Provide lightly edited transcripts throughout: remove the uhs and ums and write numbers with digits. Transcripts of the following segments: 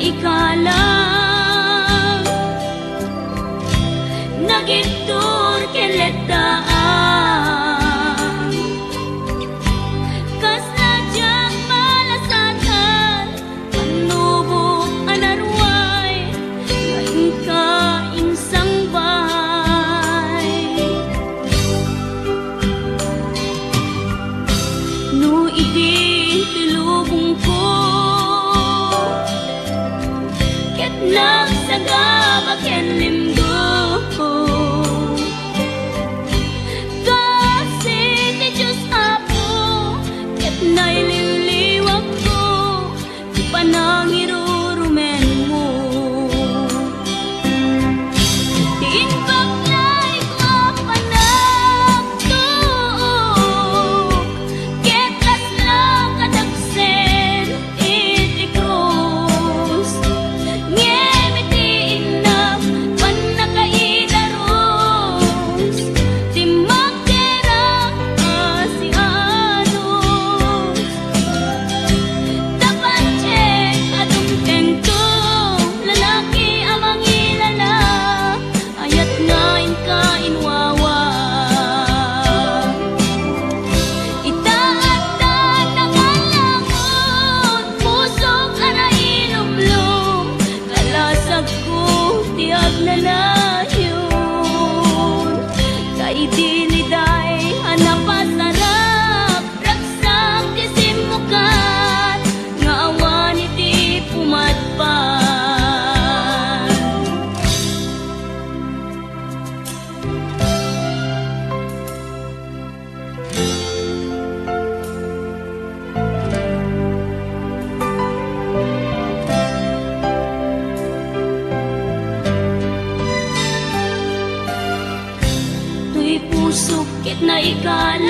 ikalang nagitur keletaan kas najang malasatan panubok anarway ngayon ka insang bahay no iti tilubong ko ket nagsagabak ken limdo kasi ti Diyos Apo ket naililiwag ko ti panangirurumen mo ti inbaklay ko panagtuok ket kaslang kadagsen iti krus ngem iti inam panakaidaros ti magderang asianos tapancek adungteng to lalaki amang ilala ayat ngain ka inwawa itaat na ngalangon pusok ara ilumlum kalasag ko tiag na layon kay diliday hanapasarap raksam ti simukan nga awan iti pumadpan tuy pusok ket na ikalang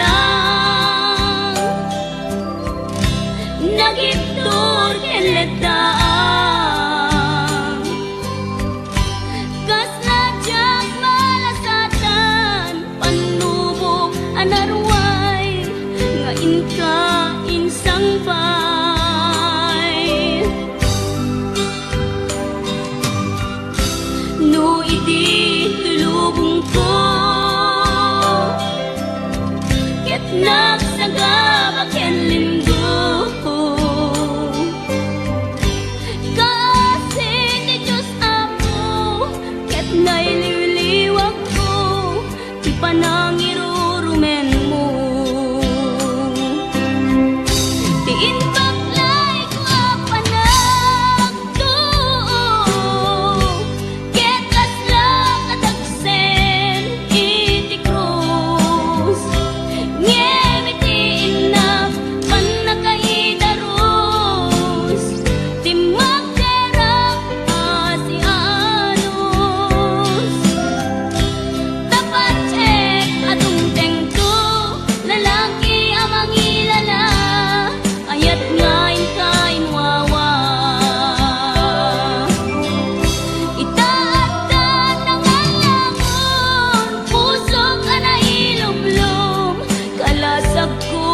nagitur ken letaan kas najang malasatan panubok anarway ngain ka insang bay no iti tulubong ko ket nagsagabak ken limdo kasi ti Diyos Apo ket naililiwag ko ti panangirurumen mo ti inbaklay ko panagtuok ket kaslang kadagsen iti krus ngem iti inam panakaidaros ti magderang asianos tapancek adungteng to lalaki amang ilala ayat ngain ka inwawa itaat na ngalangon pusok ana ilumlum kalasag ko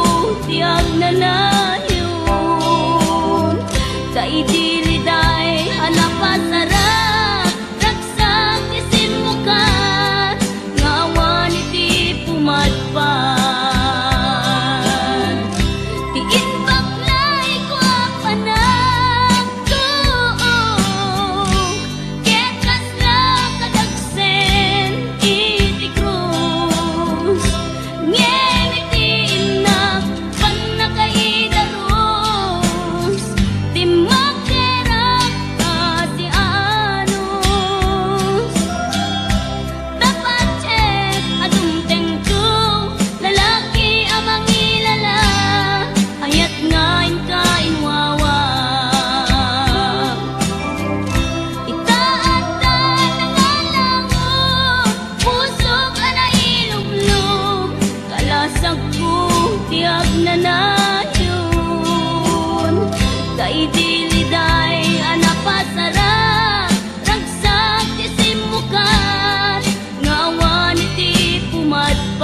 tiag na layon kay diliday hanapasarap raksam ti simukan nga awan iti pumadpan ti inbaklay ko panagtuok ket kaslang kadagsen iti krus ngem iti inam panakaidaros ti magderang asianos tapancek adungteng to lalaki amang ilala ayat ngain ka inwawa itaat na ngalangon pusok ana ilumlum kalasag ko tiag na layon kay diliday hanapasarap ragsam ti simukan nga awan iti pumadpan.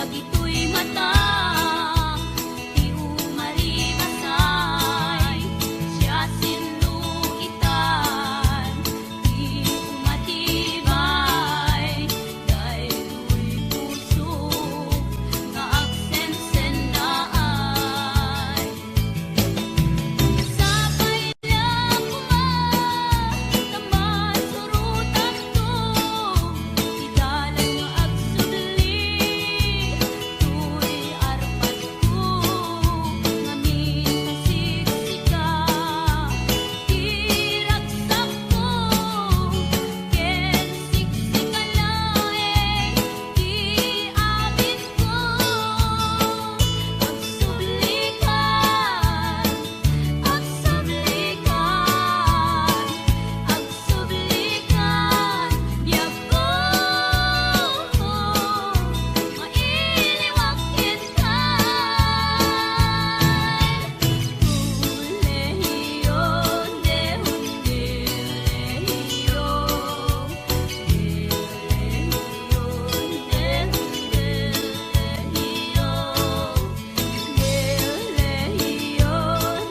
dagitoy mata di umaribasay siya sinuitan di umatibay daytoy puso nga agsensendaay sabay lang taman surutan to idalan nga agsudli tuy arpat ko ngamin kasigsika diragsak ko ken sigsika laeng di amin ko agsublikan agsublikan biag ko mailiwag kintan ulehiyon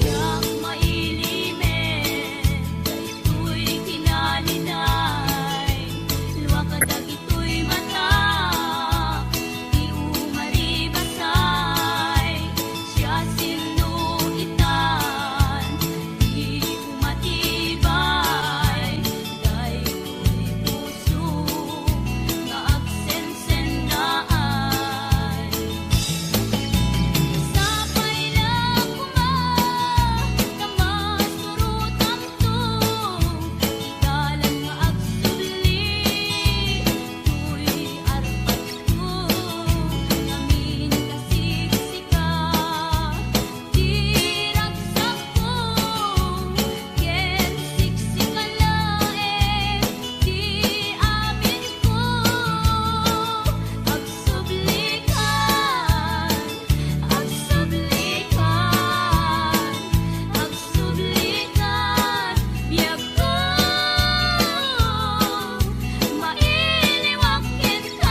yak mailimen daytoy kinalinay luwa ka dagitoy mata di umaribasay siya sinuitan di umatibay daytoy puso nga agsensendaay sabay lang taman surutan to idalan nga agsudli tuy arpat ko ngamin kasigsika diragsak ko ken sigsika laeng di amin ko agsublikan biag ko mailiwag kintan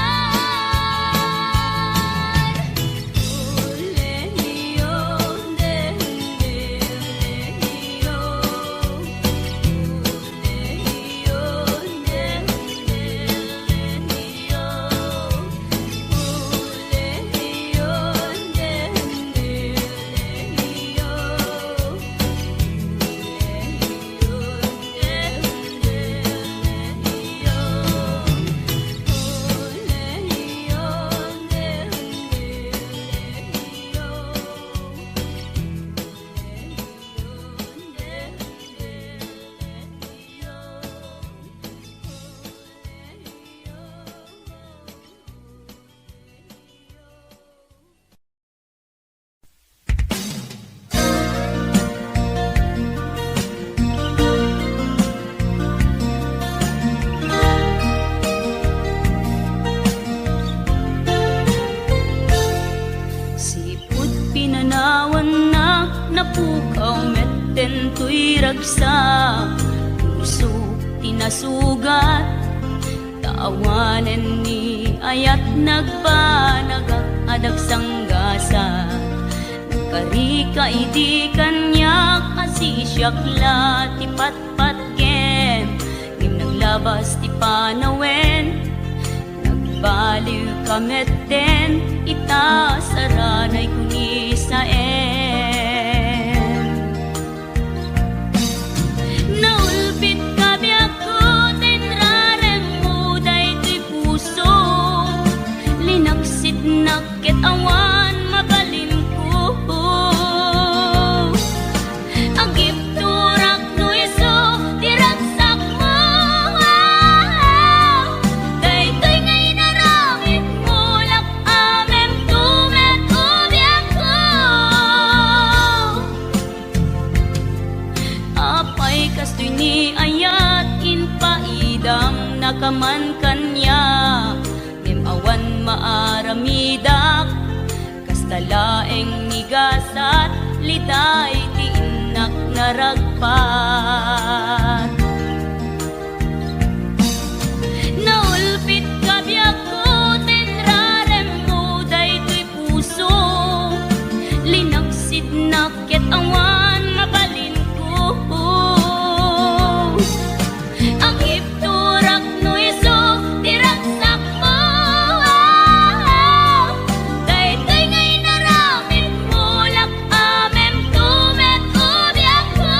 ulehiyon sipud pinanawan na napukaw metten tuy ragsak puso tinasugat taawanen ni ayat nagbanagak adag sanggasa karika idi kanya kasi syakla ti patpatken ngim naglabas ti panawen nagbaliw kametten ita saranay kuni saen naulpit kabi ako tenrarem mo daytoy puso linaksit nakit awan mabalin ko agip turak no iso tiragsak kaman kanya, ngem awan maaramidak, kastalaeng nigasat, litay ti inak naragpat. Naulpit ka biyak ko, tenrarem mo daytoy puso, linaksid naket awan mabalin ko. Ang ipturak no iso, tiraksak mo, daytoy ngay naramit mo, lak amem tumet ubiyak ko.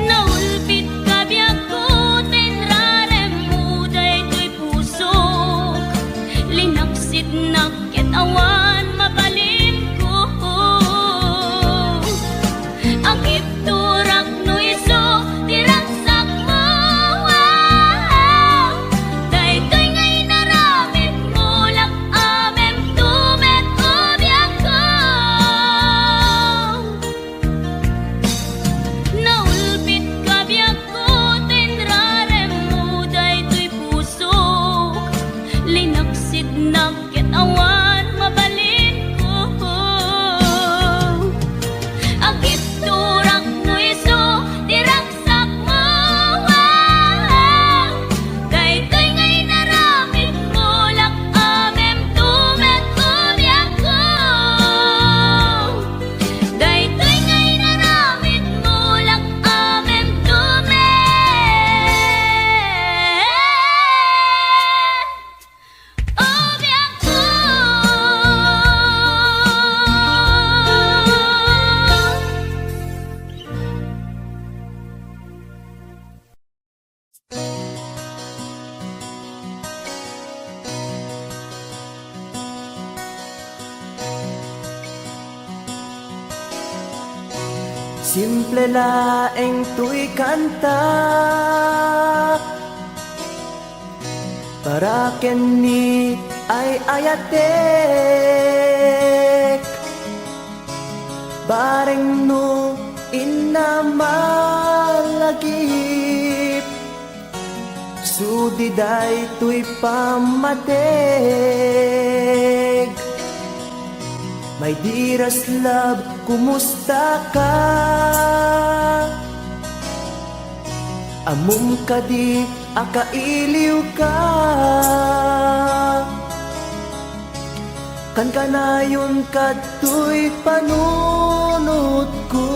Naulpit ka biyak ko, tenrarem mo daytoy puso, linaksid naket awan mabalin ko. Ang ipturak no iso, tiraksak mo, daytoy ngay naramit mo, lak amem tumet ubiyak ko. Naulpit ka biyak ko, tenrarem mo daytoy puso, linaksid naket awan mabalin ko. Ang ipturak no iso, tiraksak mo, daytoy ngay naramit mo, lak amem tumet ubiyak ko. Daytoy ngay naramit mo, lak amem tumet ubiyak ko. Simple laeng tuy kanta para kenni ay ayatek, bareng no inamalagip, sudiday tuy pamateg. My dearest love, kumusta ka? Amum ka di, akailiw ka. Kan kanayon kato'y panunod ko.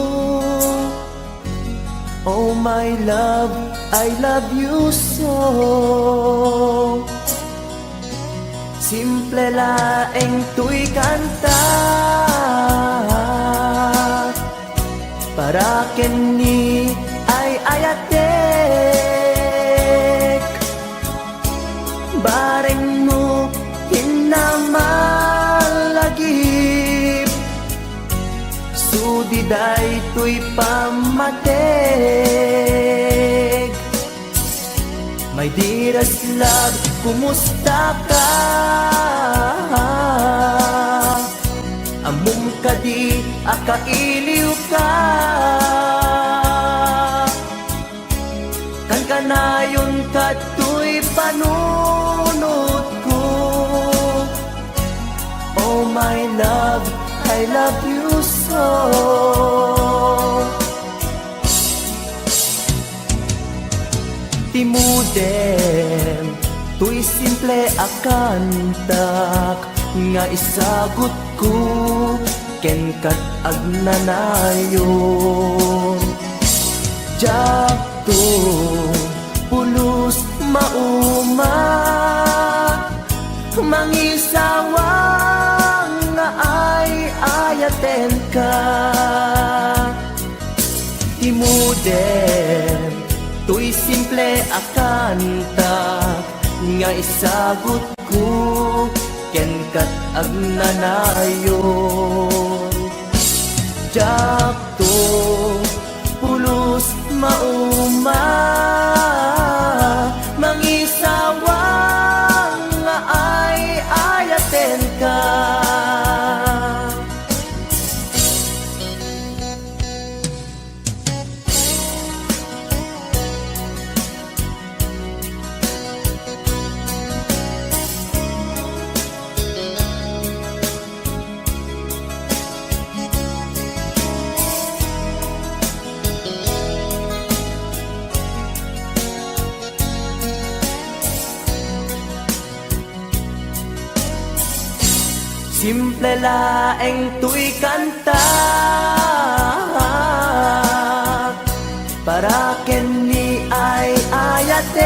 Oh my love, I love you so. Simple laeng tuy kanta para kenni ay ayatek, bareng mo hinamalagip, sudiday tuy pamateg. My dearest love, kumusta ka? Amum ka di, akailiw ka. Kan kanayon kato'y panunod ko. Oh my love, I love you so. Timudem, tuy simple akantak, nga isagot ko, ken kat agnanayon. Jakto, pulos mauma, mangisawang nga ay ayaten ka. Timudem, tuy simple akanta, nga isagot ko, ken kat agnanayon. Jak to pulos mauma, mangisawang nga ay ayaten ka. Simple laeng tuy kanta para ken ni ay ayatek,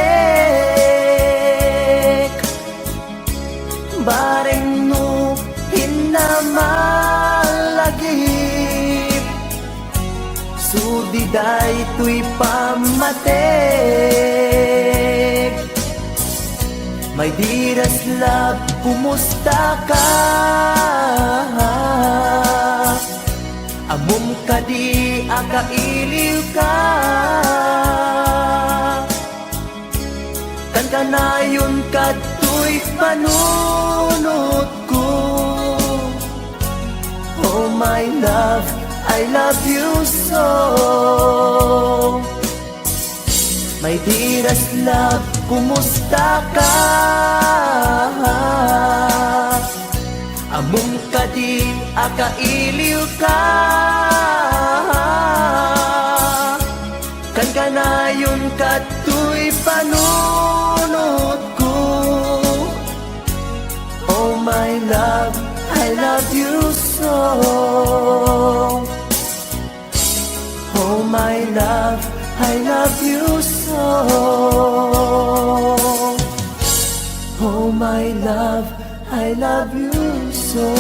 bareng no hinamalagip, sudiday tuy pamatek. May diras love, kumusta ka? Amom ka di akailiw ka. Kan kanayon ka tuy panunot ko. Oh my love, I love you so. May diras love, kumusta ka? Among ka di akailiw ka. Kan kanayon ka tuy panunot ko. Oh my love, I love you so. Oh my love, I love you so. Oh my love, I love you so.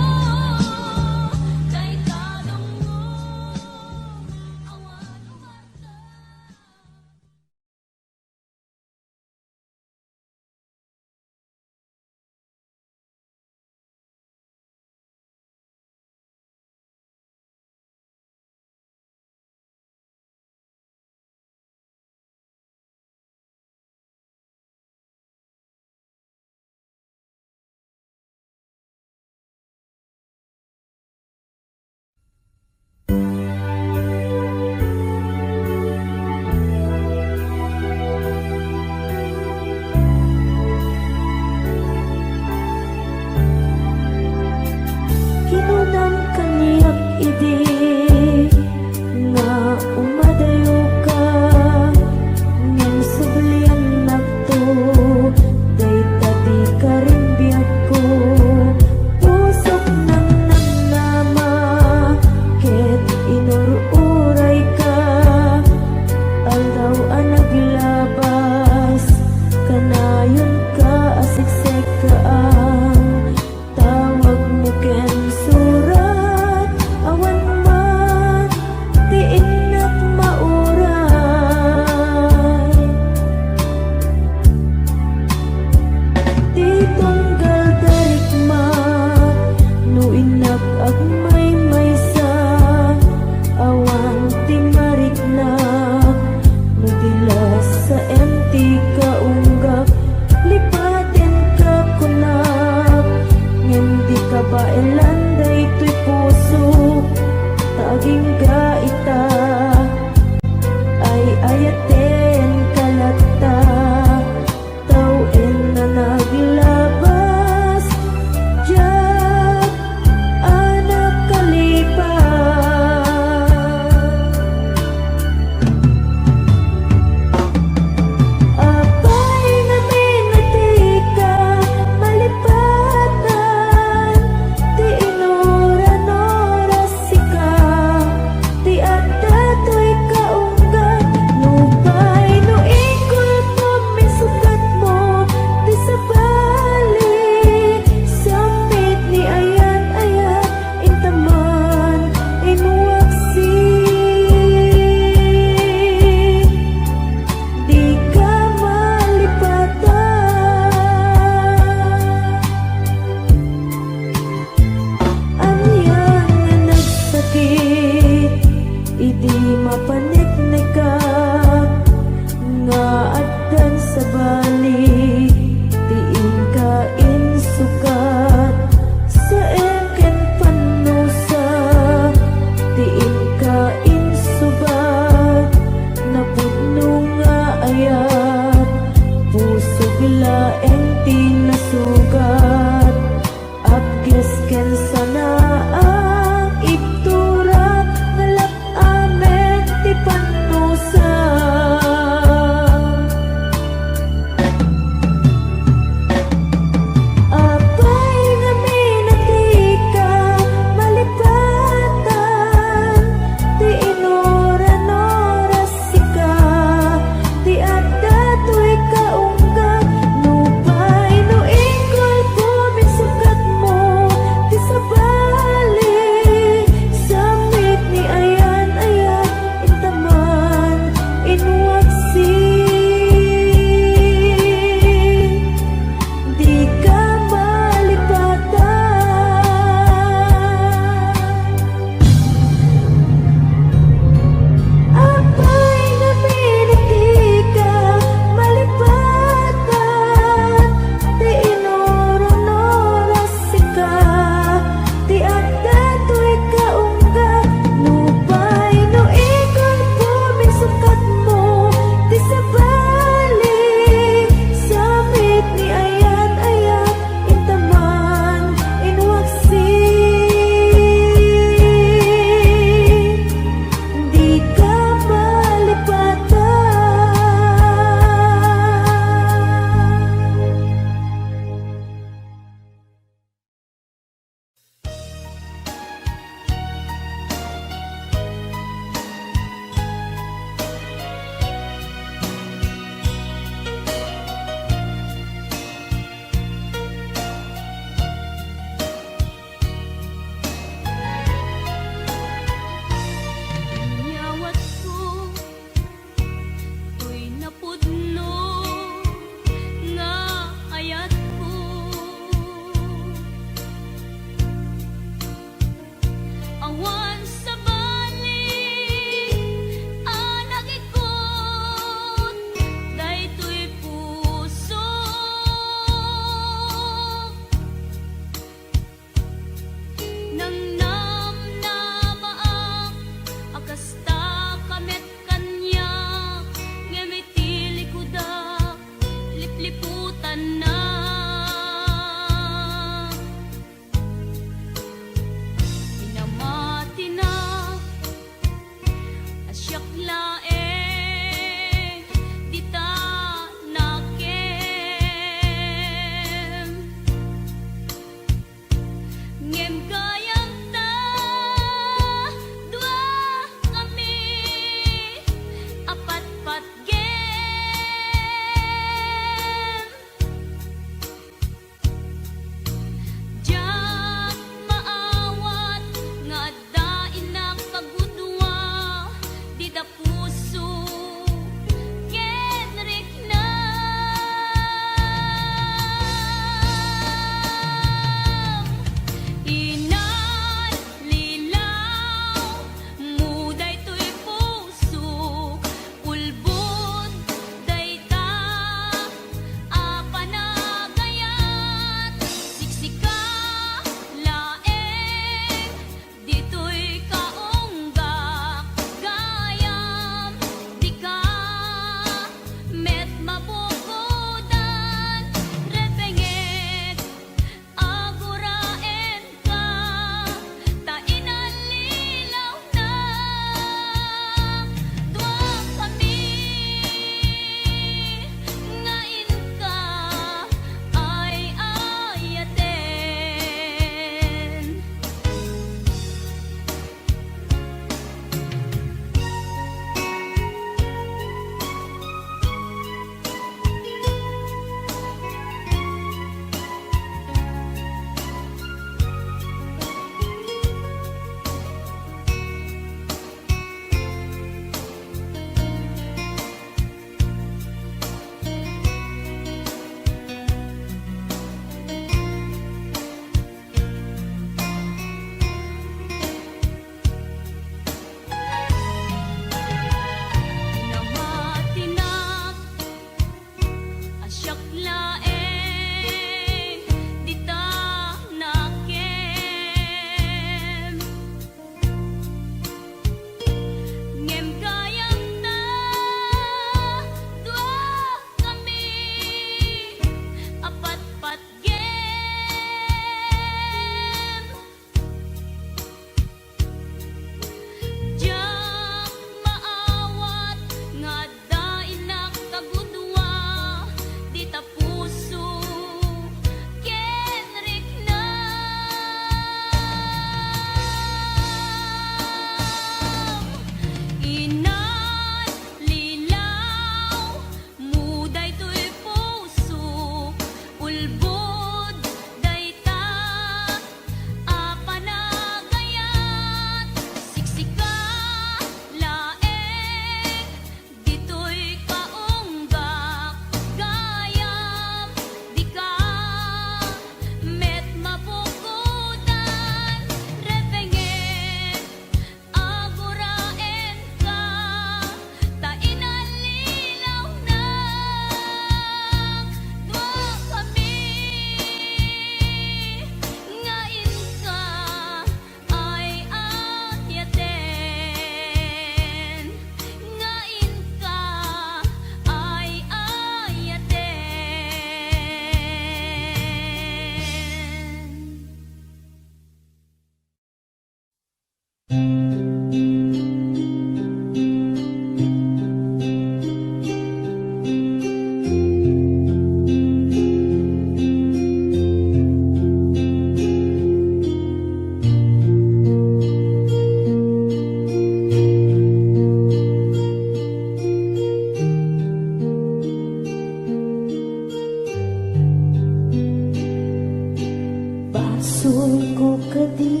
Basul ko kadi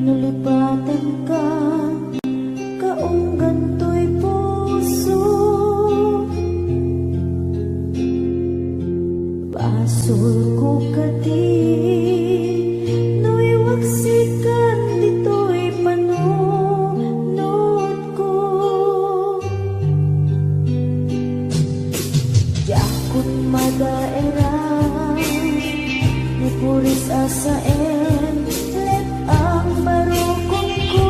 nulipatan ka kaunggan to'y puso. Basul ko kadi nuiwaksikan dito'y panunod ko. Yakut madaera ni puris asaen let ang barukong ko.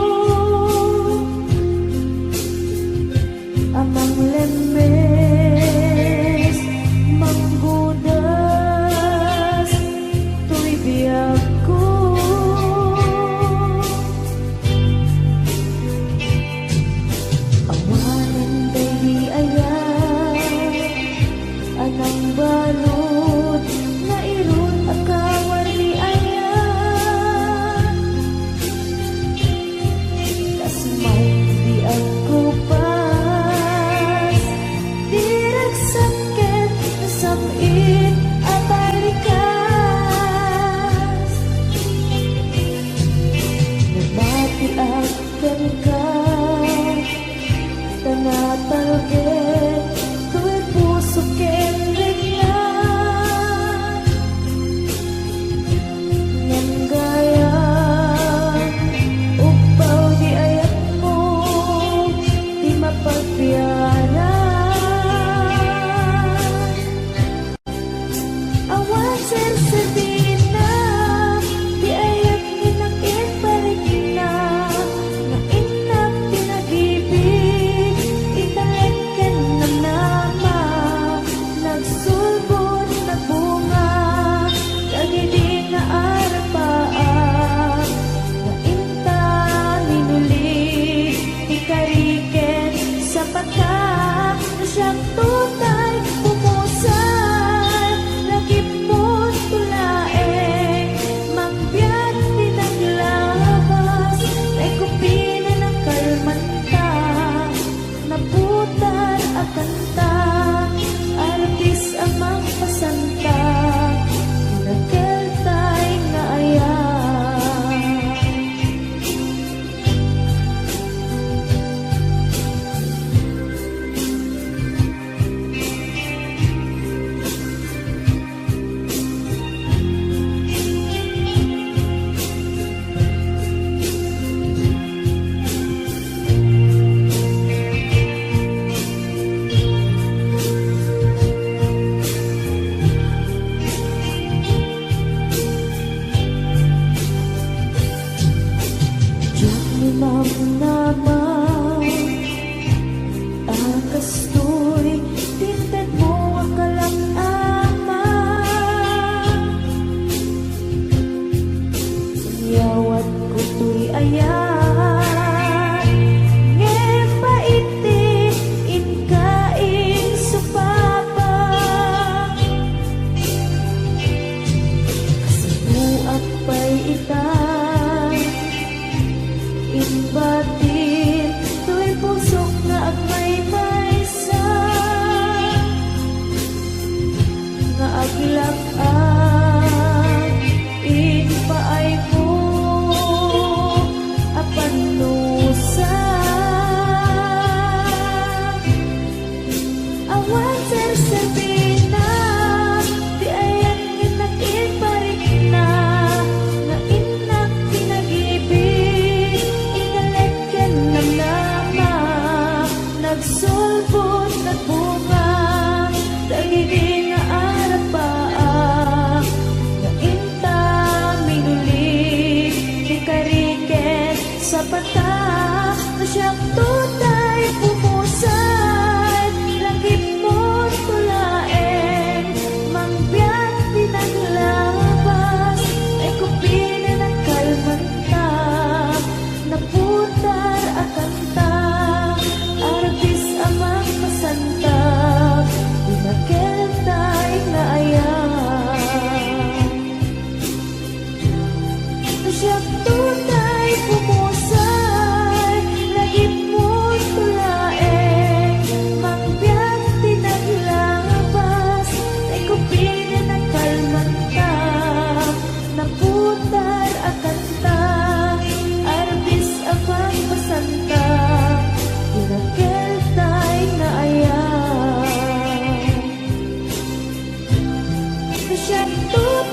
Amang lemes manggudas to'y biyag ko. Awanan day di ayan anang balot na irot akawar ni ayan. Tas may di ako pas direk sakit sabit atay likas. Nabati akan ka tanatalgit tu'y puso kenrik na ngan gaya upaw di ayat mo di mapagbiyanan. Awan sersebina di ayat ninakit balik na na inak pinag-ibig italagkan ng nama nagsulbot na bunga kagidi na arapaan na inta ninulit ikariken sa pata na siyang tutay pumusan nagipot tulaeng magbiyak pinaglabas ay kupina ng kalmanta naputan at kanta artis ang magpasanta nagkeltay nga ayan. Diyak ni naman akas to'y tinted mo ang kalak-ama. Yawat ko to'y ayan ngem paiti inkain supapa. Sinuak pa'y itan inbatin to'y pusok na agmay maysa nga agilak-an inpaay ko apan nusa. Awan sersebina di ayan inakit barik na nga inak pinag-ibig inalagyan ng nama nagsulbot na bunga dagiti nga arapaan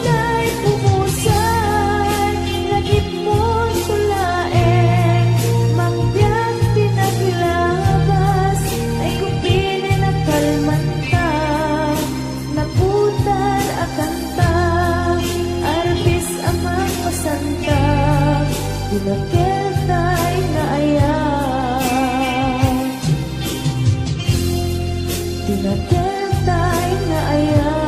na'y pumusan, lagip mo'y tulaeng, mangbiyak pinaglabas, ay kupili na kalmanta, naputan akanta, arbis amang masanta, dinakel ta'y naayam, dinakel ta'y naayam.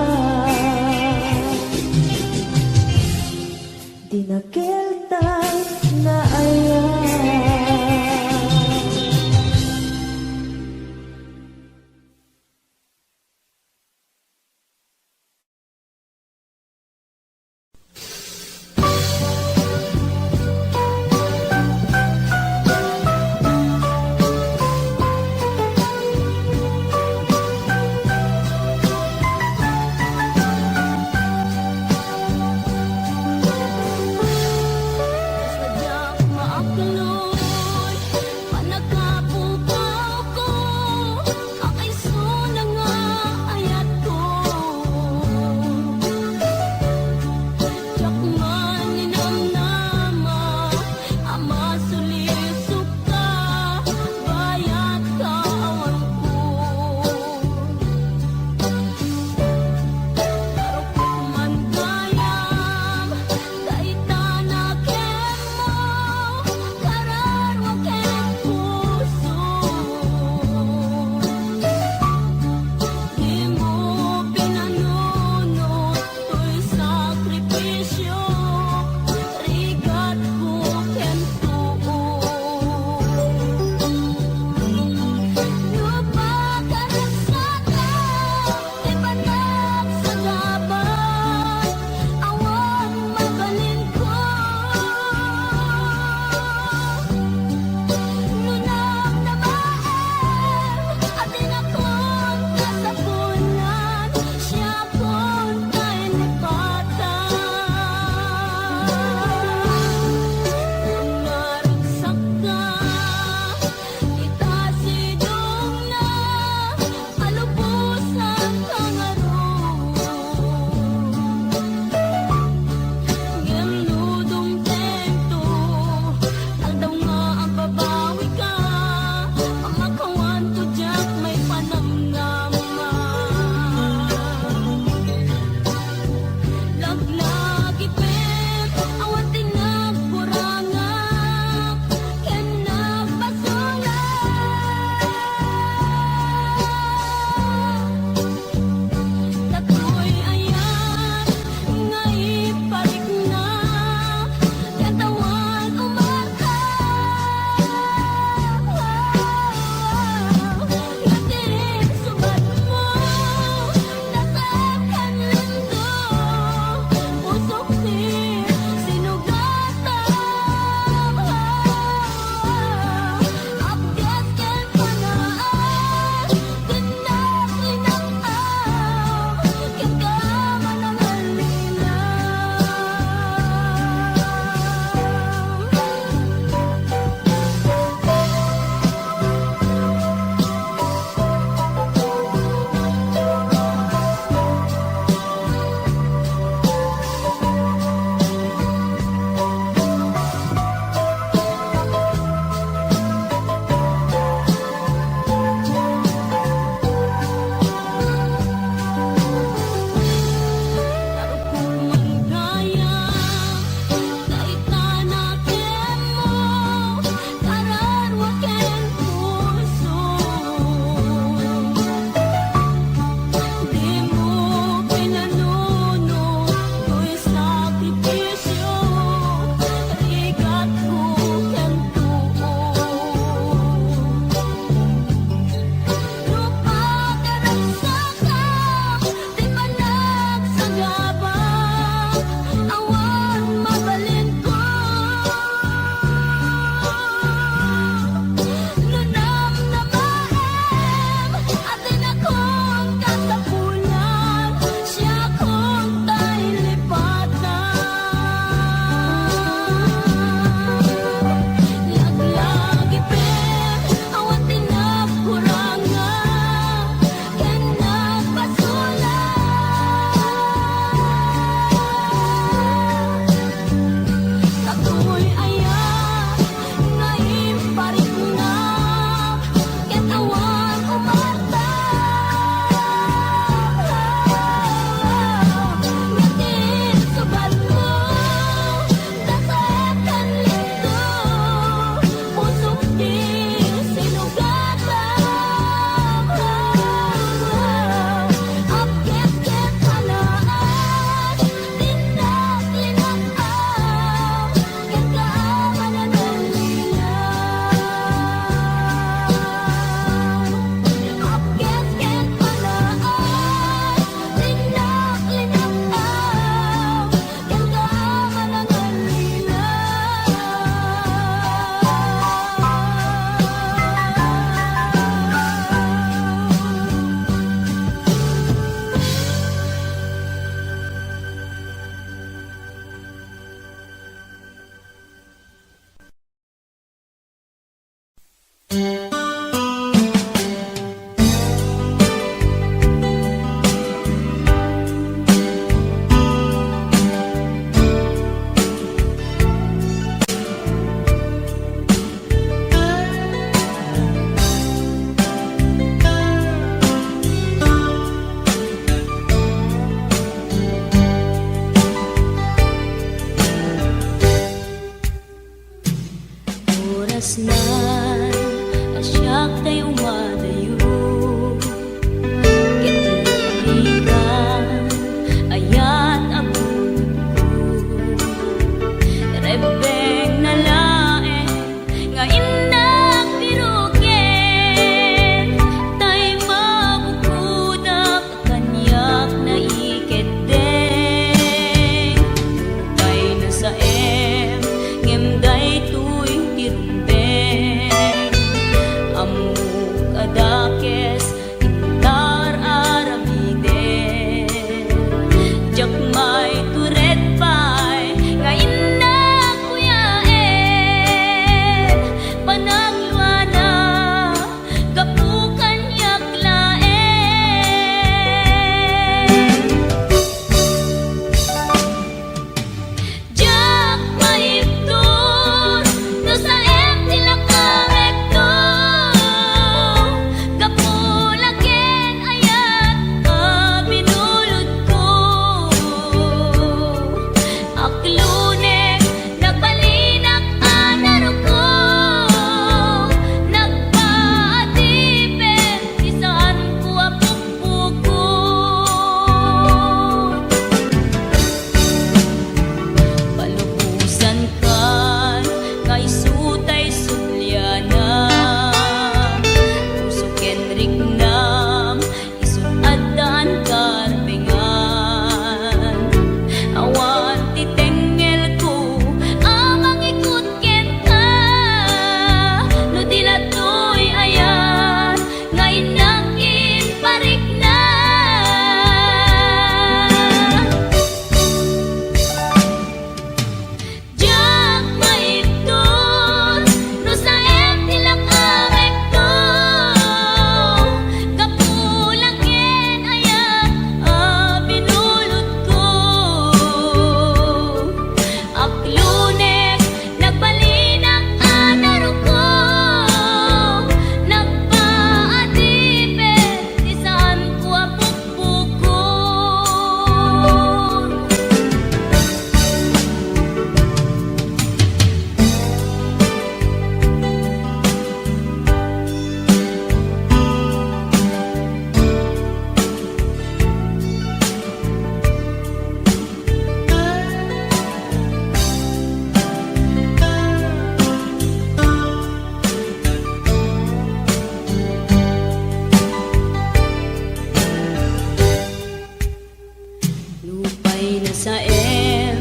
sa em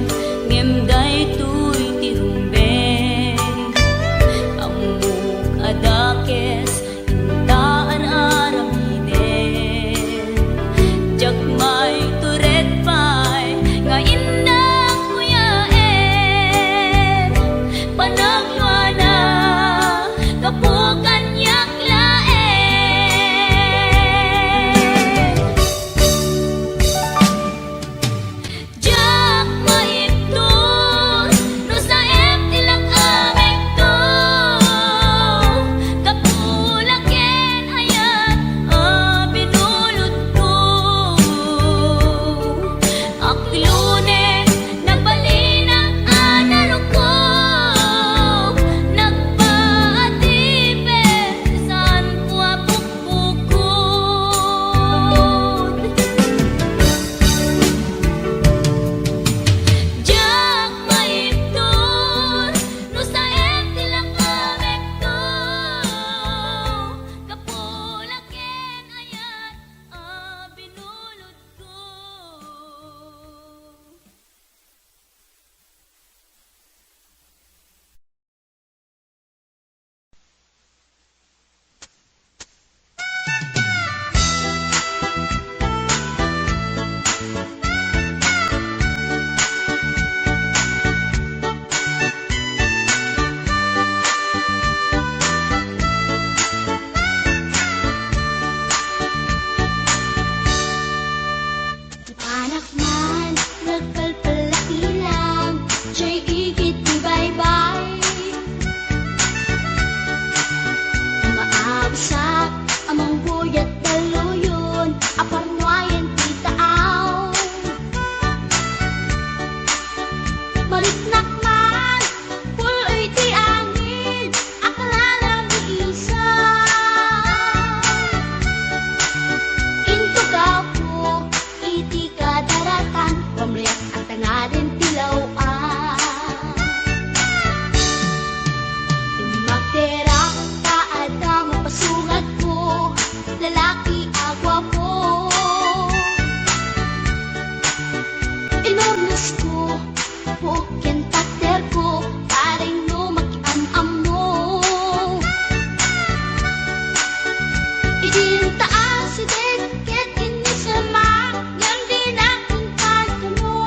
ngem day tuy tirumbe amuk adakes inta aramide jakmay turet pay nga indang kuyaen panagwana kapukan yak laen jak maiptur no sa em tilang amik to kapulaken ayat binulot ko aklunen nagbalinang anaro ko nagpaatipe saan ko apukpukod jak maiptur no sa em tilang amik to kapulaken ayat binulot ko. Anak man, nagkalpalaki lang, siya'y igit ni bye-bye. Umaabsak, amang buyat daluyon, aparnuayan titaaw. Maritnak man, puloy ti angin, akala ni isa. Intugaw ko, iti kadaratan, pamriyak at tangarin tilawan. Magterak ka at ang mapasugat ko, lalaki agwa po. Inornas ko, pukyan takder ko, paring no makiamam mo. Idintaan si Deket inisama, yan din aking pagkano.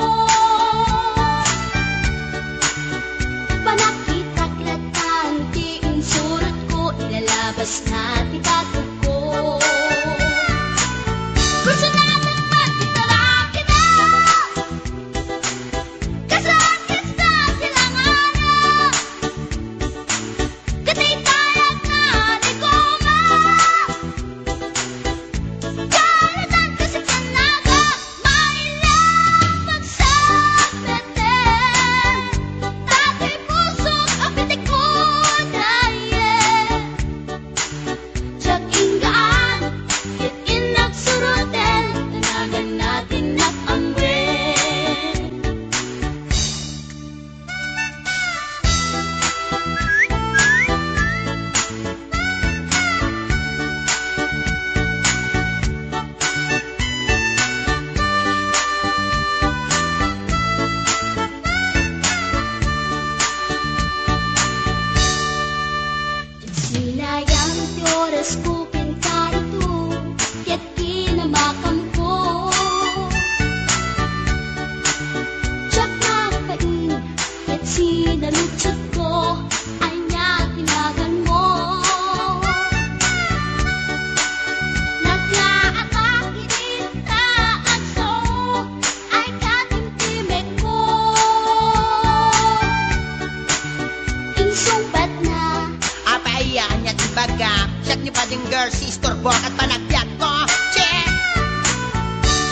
Panakitakilatan, di insurat ko, ilalabas na titatog ko. Gusto natin magkitalaki na, kasakit sa silanganan. Katitayag na di ko ma. Kalatan kasi kanaga, mailang magsabeten. Tatay pusok, apitik ko dayen. Siyak inggaan, yat inagsurutin, tanagan natin nakamben. Sinayang ti oras ko pinkarito, ket kinamakam ko. Tiyak nagpain, ket sinalutsot ko, ay niya tinagan mo. Naglaatang inita at so, ay katimtimek ko. Insumpat na, Apaiyan niya ti baga, siyak ni pading girl, sister, buwak at panagbiag ko. Che!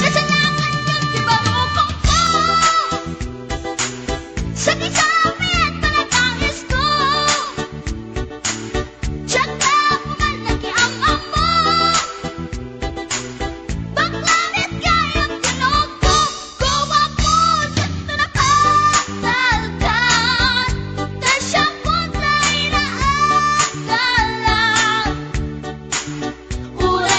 kasanangan yun di barukong ko. Sa kisami at panagangis ko, tiyak na kuman nakiamam mo. Baklanit kayang tinog ko, gawa po sa tunapagdalgan. Tasyang punta inaasalan, ura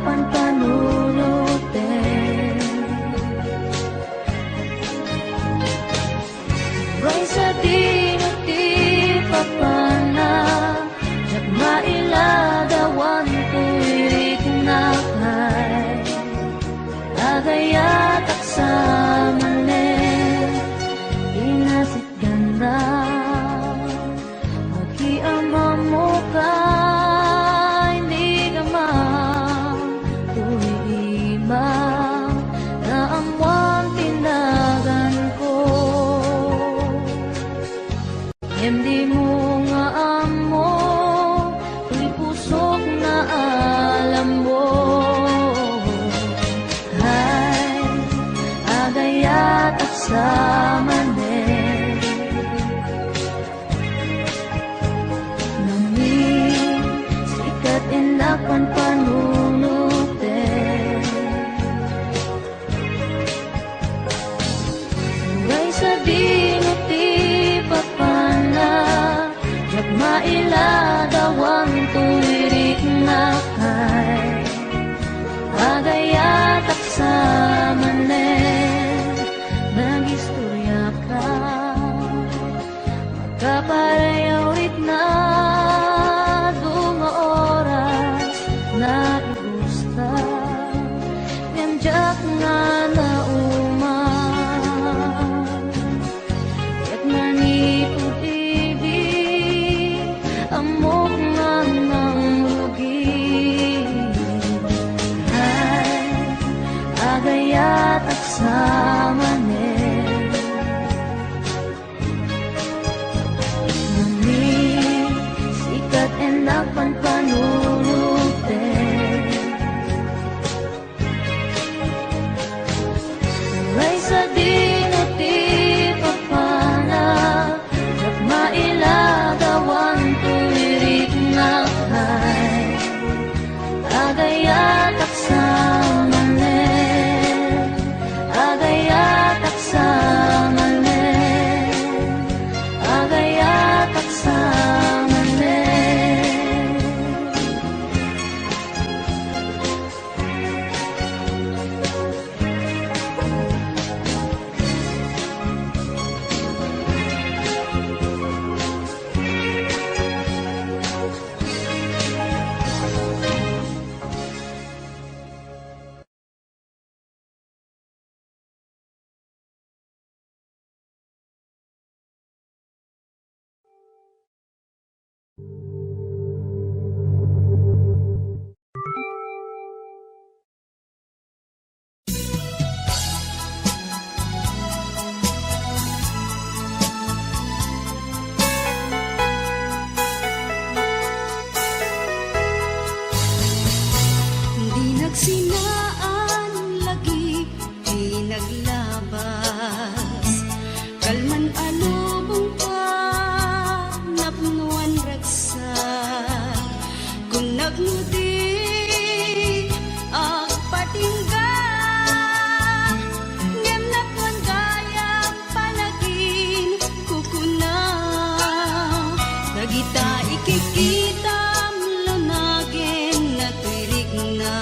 panpanunuten. Ray sa dinuti papana, jak mailadawan tuirik nakay, agayatak sa manen, inasit ganda, mag-iama mo ka, hindi ka tuwing-imang na amwang tinagan ko. Hindi mo nga amo, tuy pusok na alam mo. Ay, agayat at sa manen, nami sikat inapan panunuten. Ngay sa dinuti papana, jak mailadawan tuwirik nakay, agayatak sa manen, nagistorya ka, magkaparayawit na dunga oras na igusta, ngamjak nga na ket maniputibig amok nga ng rugi. Ay, agayatak sa manen, nami sikat enak panpanunuten. Ray sa dinuti papana, jak mailagawan tuwirik nakay, agayatak sa manen, agayatak sa manen, agayatak sa manen. Di nagsinaan lagi, di naglabas. Kalman alubong pa, napnuan ragsa. Kung nagmudi, agpatingga. Ngem napnuan gayang panagin, kukuna. Nagita ikikita, lunagin na tuirig na.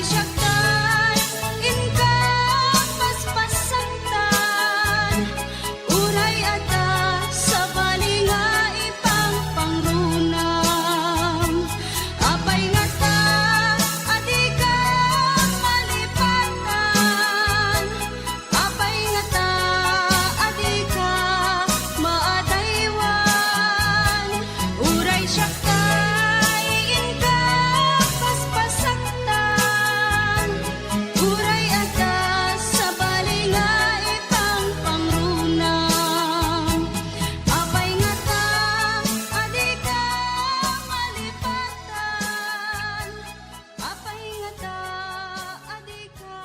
siya kay inka paspasangtan uray ada sa balinga ipang pangrunam apay nga ta adi ka malipatan apay nga ta adi ka maadaywan uray siya kay inka paspasangtan uray ada sa balinga ipang pangrunam apay nga ta adi ka malipatan apay nga ta adi ka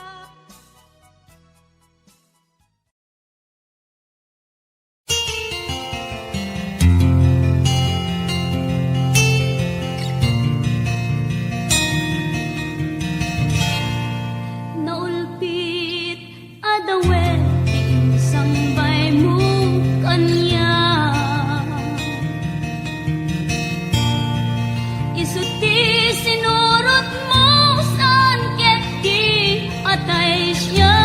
Naulpit adawet sambay mo kanya isuti sinurot mo saan keti atay siya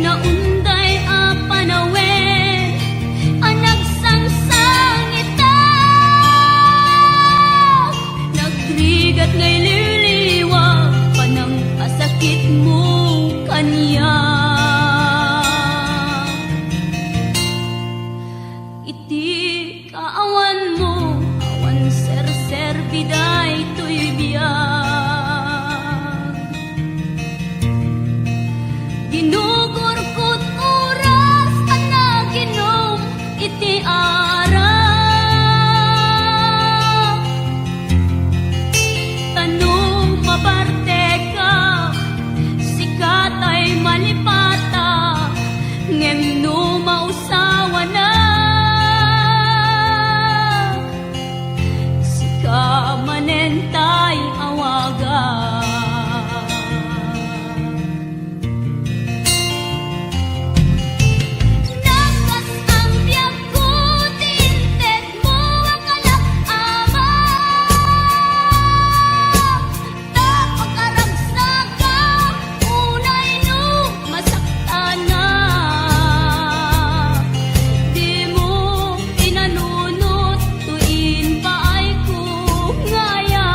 naunday a panawen anak sangsangita nagrigat ngay liliwa panang asakit mo kanya iti kaawan mo awan ser biday to'y biyag ginugurkot oras anaginom iti arap tanong maparte ka sikat ay malipata ngem no mausawa na sika manentay awaga nakas ang biyag ko tinted mo ang alak-ama tapag aragsaga unay no masaktan na di mo pinanunot tuin pa ay kung ngaya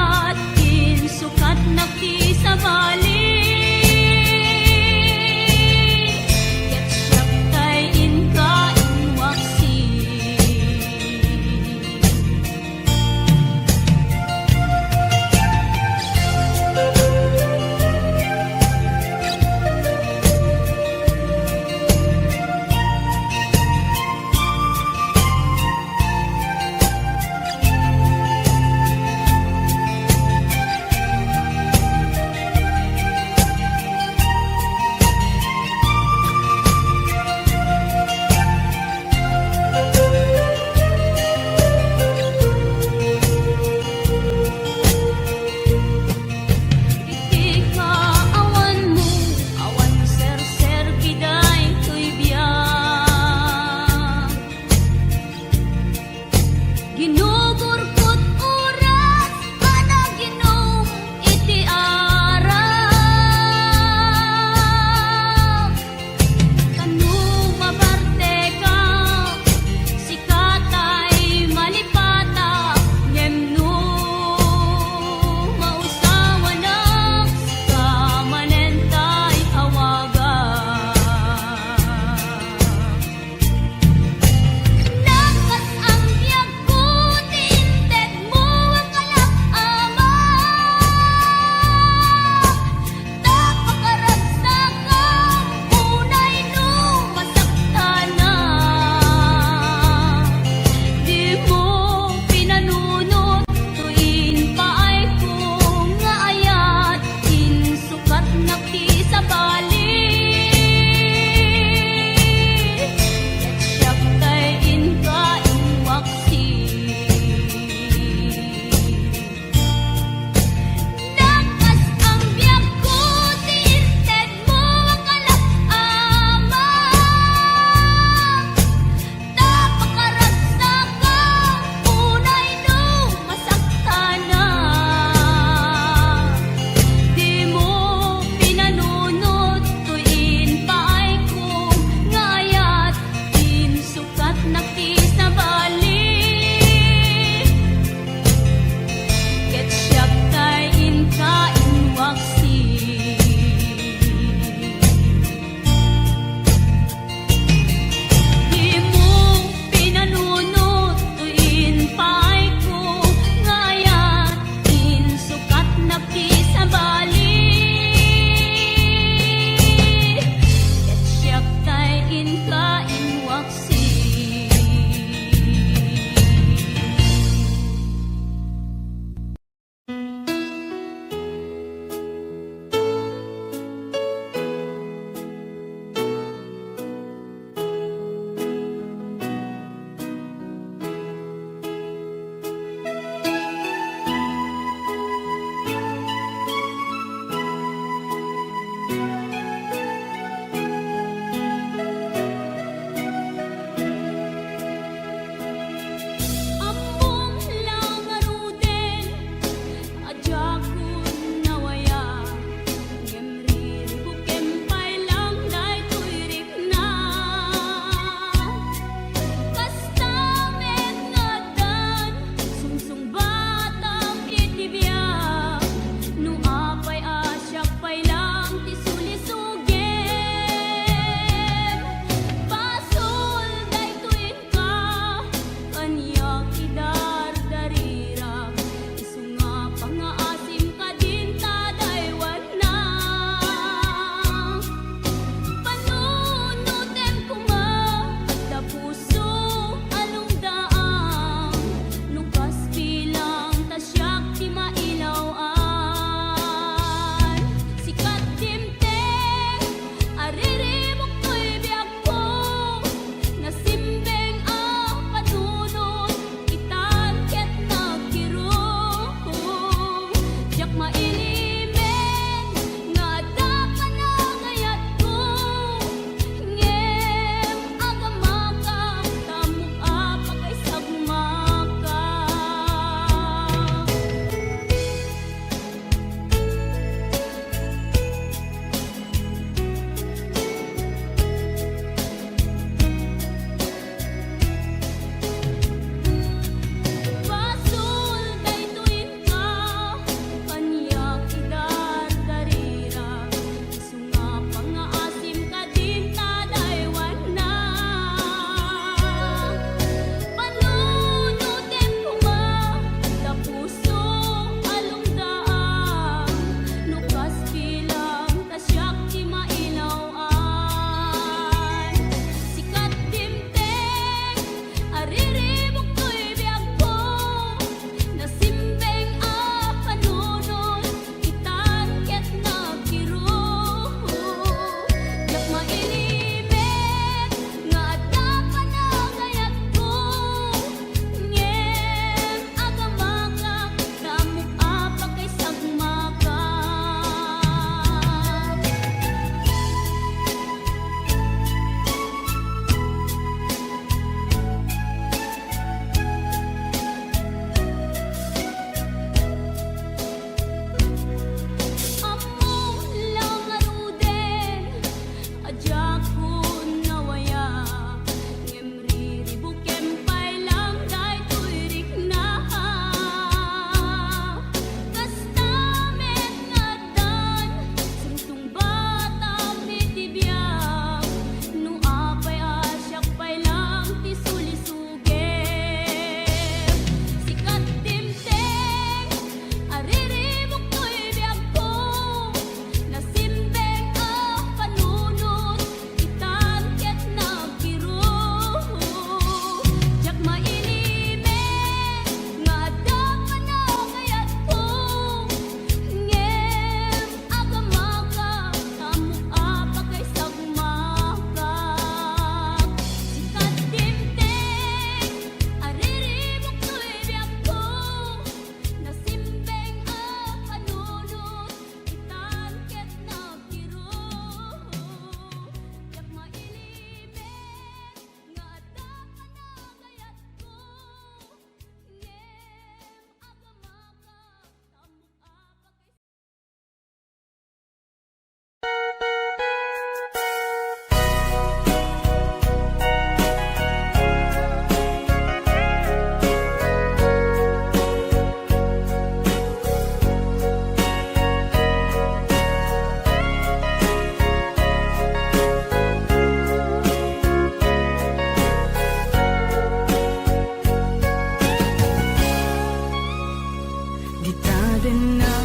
din na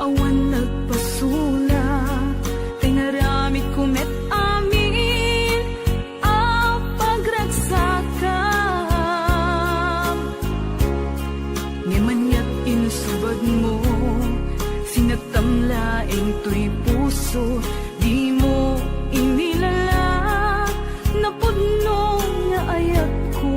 awan nagpasula, tinaramid ko met amin ang pagragsakam. Ngimanyat insubad mo, sinatamlaing to'y puso, di mo inilala na pudno nga ayat ko.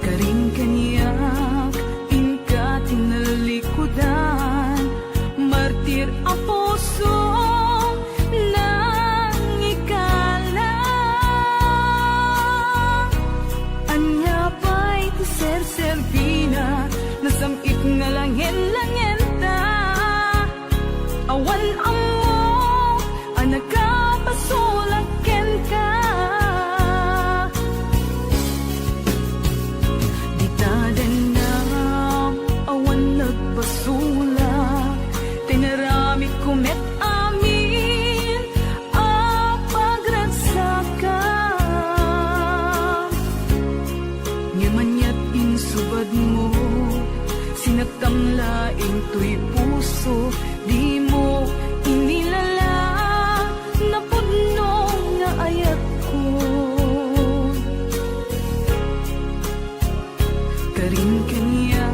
Karing kaniyak, inka tinalikudan, martir a puso nang ikalang. Anya pa'y ser-servina, nasamit nga langin-langin ta. Awan amo, anak ka pasulaken ka. Di taden na awan nagpasulak, tinaramid ko met amin ang pagragsakam. Ngimanyat insubad mo, sinatamlaing to'y puso, di mo inilala na pudno nga ayat ko. Karing kanya,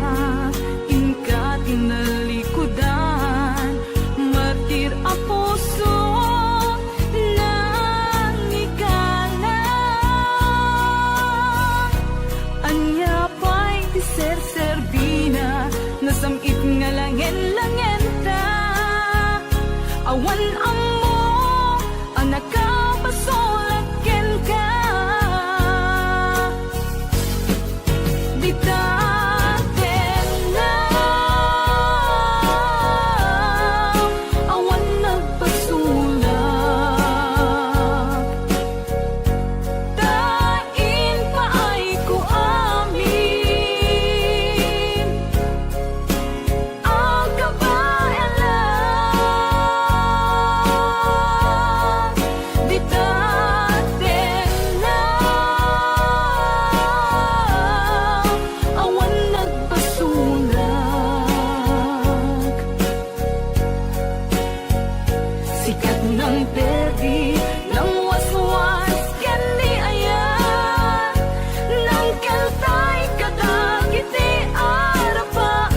inka tinalikudan, martir a puso nang ikalang. Anya pa'y ser-servina, nasamit nga langin-langin ta. Awan amo, anak ka pasulaken ka. Di taten na awan nagpasulak, tain pa ay ko amin ang kabayan lang. Di taten na awan nagpasulak. Sikat ng perdi, ng waswas, kendi ayan, ng keltay kadagiti arapaan.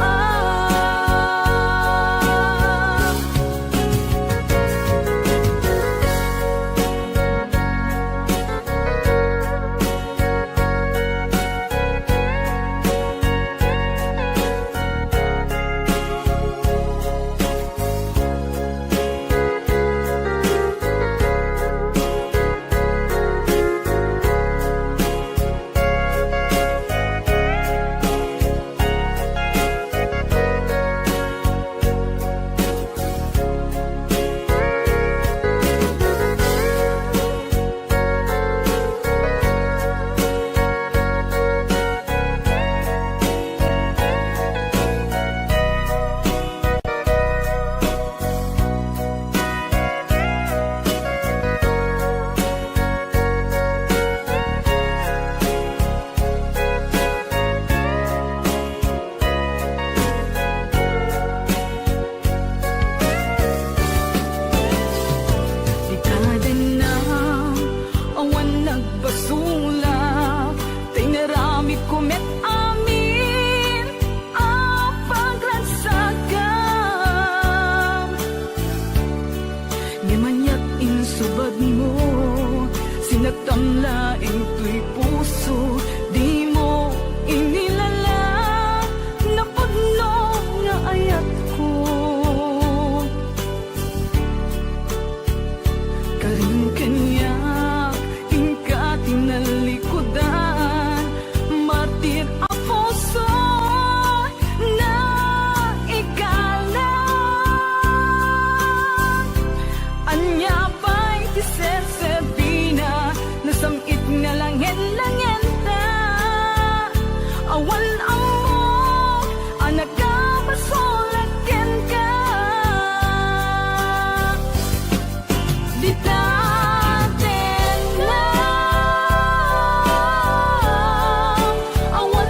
Di taden na awan nagpasulak, tinaramid ko met amin ang pagragsakam. Ngimanyat insubad mo, sinatamlaing to'y puso, di mo inilala na pudno nga ayat ko. Karing kanya, inka tinalikudan, martir a puso na ikalang. Anya pa'y ser-servina, nasamit nga langin-langin ta. Awan amo, anak ka pasulaken ka. Di taten na awan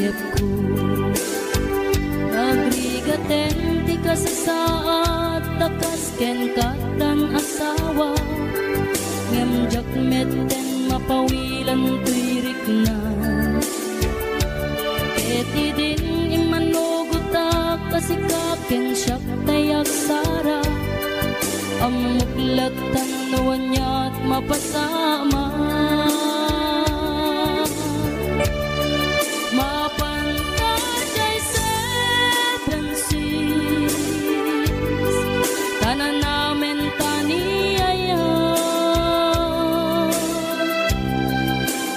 isip ko. Nagrigaten ti kasasaat takas ken katan asawa ngem jakmet ten mapawilan tuirik na eti din imanugutak kasikaken siyak tayak sara amuklat tanuan niya't mapasama mapantajay seven seas tanan namin taniyaya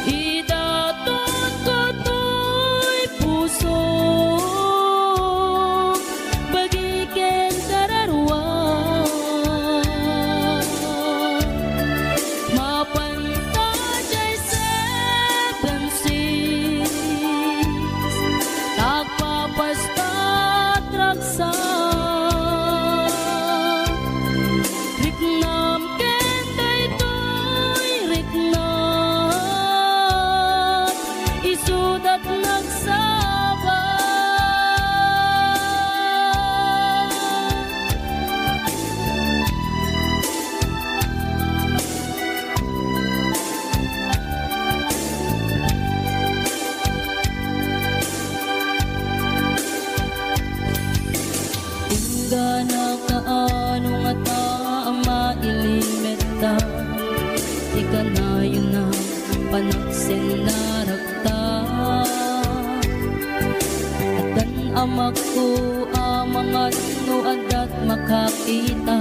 idatot ko to'y puso bagiken kararwa mapantajay seven seas tagpapastat raksa riknam ken daytoy riknam isudat nagsaba tingga na kaano nga ta mailimeta ika na yun na panaksin na rakta at kan amak ko amangat no adat makakita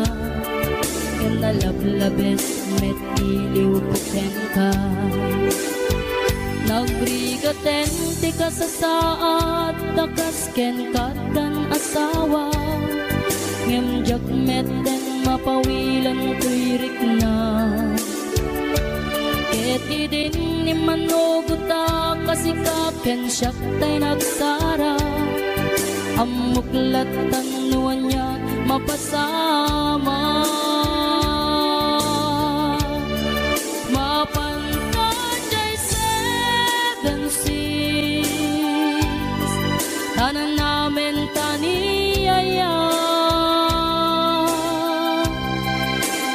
ken nalablabes met iliw ko ken ka nagrigaten ti kasasaat takas ken katan asawa ngem jakmet den mapawilan tuirik na eti din ni manuguta kasikaken siyak tay nagsara amuklat tanuan niya mapasama mapantajay seven seas tanan namin taniyaya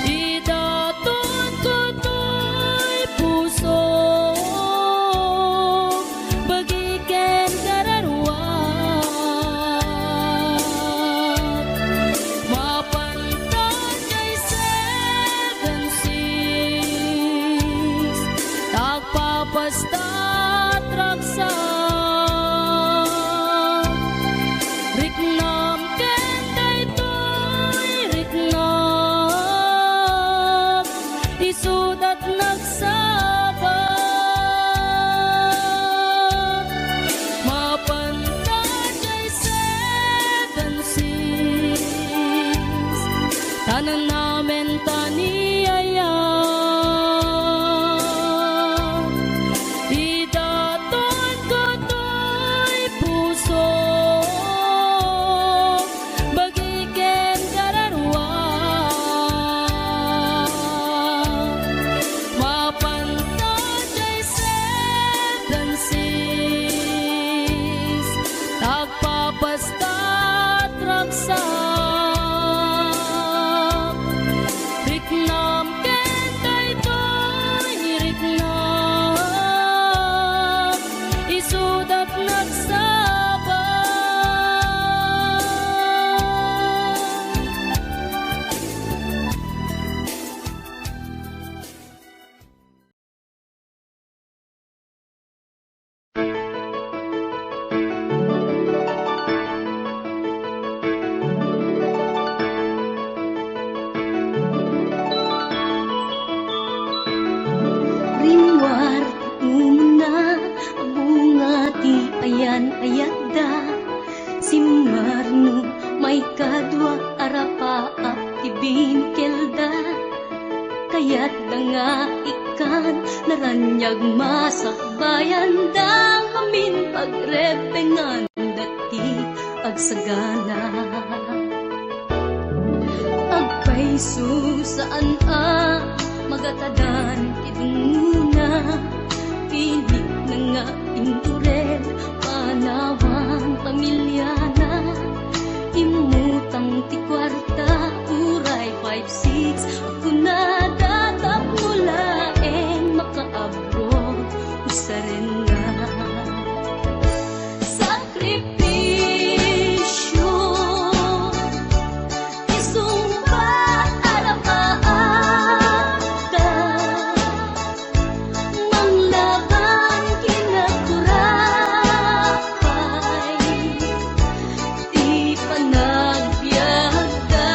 idatot ko to'y puso bagiken kararwa mapantajay seven seas tagpapastat raksa riknam ken daytoy riknam isudat nagsaba mapantajay seven seas tanan namin taniyaya idatot ko to'y puso bagiken kararwa mapantajay seven seas tagpapastat raksa riknam ken daytoy riknam isudat nagsaba Rinwar umna bunga ti ayan ayadda simmarno may kadwa arapaap ti binkelda kayat da nga ikan naranyag masakbayan da amin pagrepengan dati agsagana agpaiso saan magatadan idunguna pinik na nga indurel pana sarenda. Sakripisyo isumbat arapaata, manglaban kinaturapay, di panagbiagda.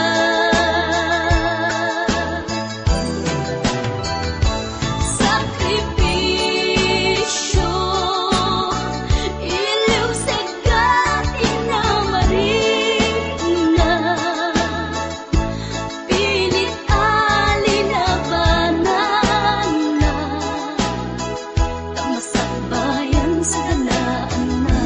Sakripisyo iliw segat inamarina, pilit alinabanan na, tamasakbayan sa ganaan na.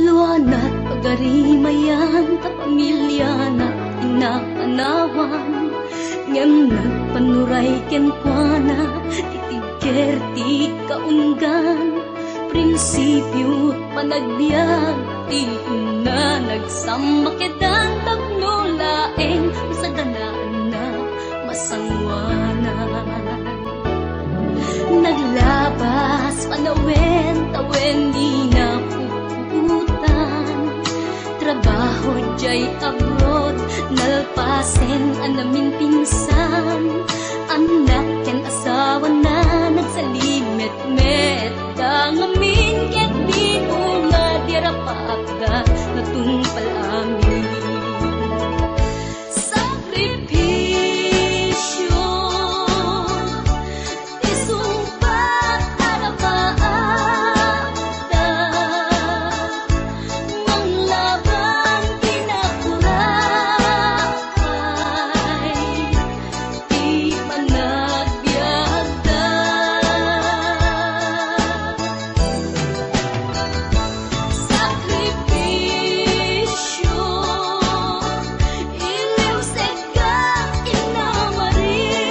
Luana't pagarimayan ta pamilya na inapanawan, ngem nagpanuray ken kuana itigker ti kaunggan. Prinsipyo panagbiag ti ina nagsamakedan tapno laeng sa ganaan na masangwanan. Naglabas panawen tawen di na puputan, trabaho jay abroad nalpasen anamin pinsan. Anak ken asawa na nagsalimet-met dangamin ket di nga dirapagda natungpal amin. Sakripisyo isumpat arapaata, manglaban kinaturapay, di panagbiagda. Sakripisyo iliw segat inamarina,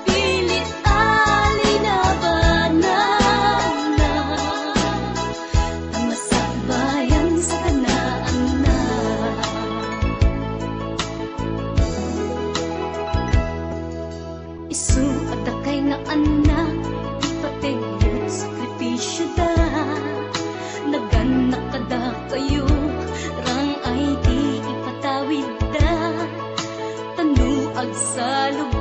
pilit alinabanan na, tamasakbayan sa kanaan na. Isu at kay nga anak ipategot sakripisyo da, naganak kada kayo rang ay di ipatawid da, tanuag sa lugar